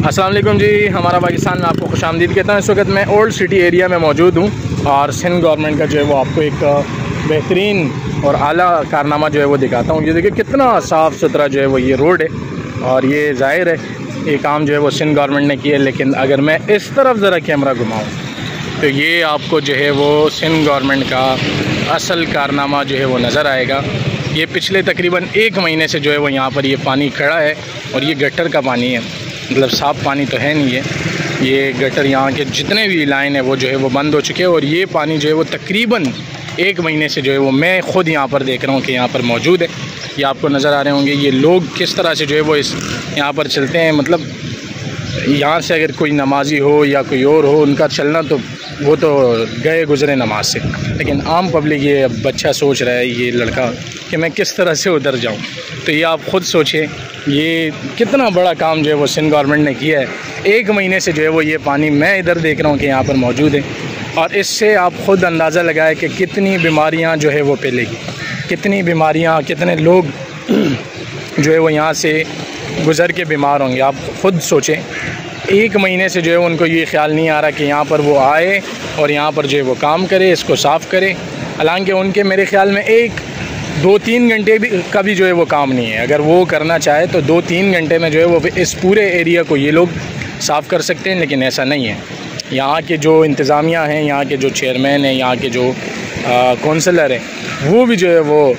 अस्सलाम वालेकुम जी, हमारा पाकिस्तान में आपको खुशामदीद कहता हूँ। इस वक्त मैं ओल्ड सिटी एरिया में मौजूद हूँ और सिंध गवर्नमेंट का जो है वो आपको एक बेहतरीन और आला कारनामा जो है वो दिखाता हूँ। ये देखिए कितना साफ़ सुथरा जो है वो ये रोड है और ये ज़ाहिर है ये काम जो है वो सिंध गवर्नमेंट ने किया है। लेकिन अगर मैं इस तरफ ज़रा कैमरा घुमाऊँ तो ये आपको जो है वो सिंध गवर्नमेंट का असल कारनामा जो है वो नज़र आएगा। ये पिछले तकरीबन 1 महीने से जो है वो यहाँ पर ये पानी खड़ा है और ये गटर का पानी है, मतलब साफ़ पानी तो है नहीं है। ये गटर यहाँ के जितने भी लाइन है वो जो है वो बंद हो चुके हैं और ये पानी जो है वो तकरीबन 1 महीने से जो है वो मैं ख़ुद यहाँ पर देख रहा हूँ कि यहाँ पर मौजूद है। ये आपको नज़र आ रहे होंगे ये लोग किस तरह से जो है वो इस यहाँ पर चलते हैं। मतलब यहाँ से अगर कोई नमाजी हो या कोई और हो उनका चलना तो वो तो गए गुज़रे नमाज से, लेकिन आम पब्लिक ये बच्चा सोच रहा है ये लड़का कि मैं किस तरह से उधर जाऊँ। तो ये आप ख़ुद सोचें ये कितना बड़ा काम जो है वो सिंध गवर्नमेंट ने किया है। 1 महीने से जो है वो ये पानी मैं इधर देख रहा हूँ कि यहाँ पर मौजूद है और इससे आप ख़ुद अंदाज़ा लगाएं कि कितनी बीमारियाँ जो है वो फैलेगी, कितनी बीमारियाँ, कितने लोग जो है वो यहाँ से गुज़र के बीमार होंगे। आप ख़ुद सोचें 1 महीने से जो है उनको ये ख्याल नहीं आ रहा कि यहाँ पर वो आए और यहाँ पर जो है वो काम करे, इसको साफ़ करे। हालांकि उनके मेरे ख्याल में 1-2-3 घंटे भी का भी जो है वो काम नहीं है। अगर वो करना चाहे तो 2-3 घंटे में जो है वो इस पूरे एरिया को ये लोग साफ़ कर सकते हैं, लेकिन ऐसा नहीं है। यहाँ के जो इंतज़ामिया हैं, यहाँ के जो चेयरमैन हैं, यहाँ के जो कौंसलर हैं, वो भी जो है वो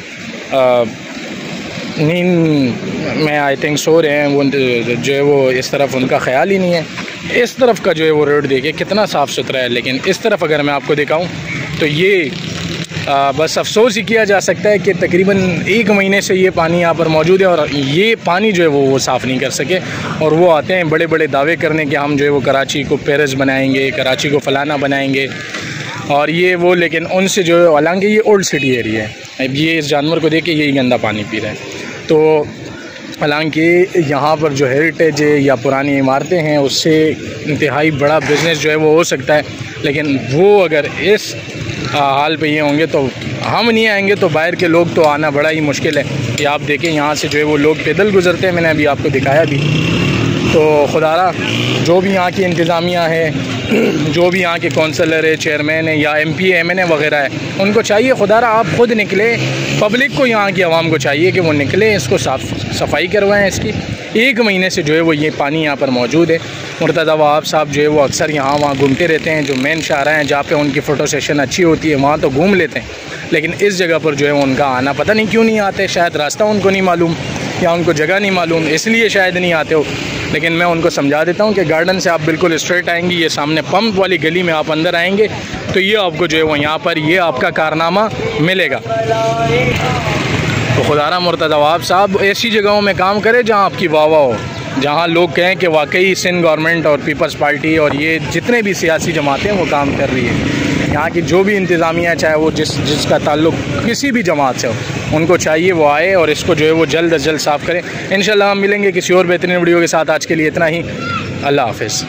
नींद में आई थिंक सो रहे हैं। वो जो है वो इस तरफ उनका ख्याल ही नहीं है। इस तरफ का जो है वो रोड देखिए कितना साफ़ सुथरा है, लेकिन इस तरफ अगर मैं आपको दिखाऊं तो ये बस अफसोस ही किया जा सकता है कि तकरीबन 1 महीने से ये पानी यहाँ पर मौजूद है और ये पानी जो है वो साफ़ नहीं कर सके। और वो आते हैं बड़े बड़े दावे करने कि हम जो है वो कराची को पेरिस बनाएंगे, कराची को फ़लाना बनाएंगे और ये वो, लेकिन उनसे जो है हालांकि ये ओल्ड सिटी एरिया है। अब ये इस जानवर को देख के यही गंदा पानी पी रहा है। तो हालांकि यहाँ पर जो हेरिटेज है या पुरानी इमारतें हैं उससे इंतहाई बड़ा बिज़नेस जो है वो हो सकता है, लेकिन वो अगर इस हाल पे ये होंगे तो हम नहीं आएंगे तो बाहर के लोग तो आना बड़ा ही मुश्किल है। कि आप देखें यहाँ से जो है वो लोग पैदल गुज़रते हैं, मैंने अभी आपको दिखाया भी। तो खुदारा जो भी यहाँ की इंतज़ामिया है, जो भी यहाँ के कौंसलर है, चेयरमैन है या MP MNA वगैरह है, उनको चाहिए खुदारा आप ख़ुद निकले, पब्लिक को, यहाँ की आवाम को चाहिए कि वो निकले, इसको सफाई करवाएं इसकी। 1 महीने से जो है वो ये पानी यहाँ पर मौजूद है। मुर्तज़ा वहाब साहब जो है वो अक्सर यहाँ वहाँ घूमते रहते हैं, जो मेन शाहराह हैं जहाँ पे उनकी फ़ोटो सेशन अच्छी होती है वहाँ तो घूम लेते हैं, लेकिन इस जगह पर जो है उनका आना पता नहीं क्यों नहीं आते। शायद रास्ता उनको नहीं मालूम या उनको जगह नहीं मालूम, इसलिए शायद नहीं आते हो। लेकिन मैं उनको समझा देता हूँ कि गार्डन से आप बिल्कुल स्ट्रेट आएंगे, ये सामने पंप वाली गली में आप अंदर आएंगे तो ये आपको जो है वो यहाँ पर ये आपका कारनामा मिलेगा। तो खुदारा मुर्तज़ा वहाब साहब ऐसी जगहों में काम करें जहाँ आपकी वाह वाह हो, जहाँ लोग कहें कि वाकई सिंध गवर्नमेंट और पीपल्स पार्टी और ये जितने भी सियासी जमातें वो काम कर रही है। यहाँ की जो भी इंतज़ामिया चाहे वो जिसका ताल्लुक़ किसी भी जमात से हो, उनको चाहिए वो आए और इसको जो है वो जल्द अज जल्द साफ़ करें। इंशाल्लाह हम मिलेंगे किसी और बेहतरीन वीडियो के साथ। आज के लिए इतना ही, अल्लाह हाफ़िज़।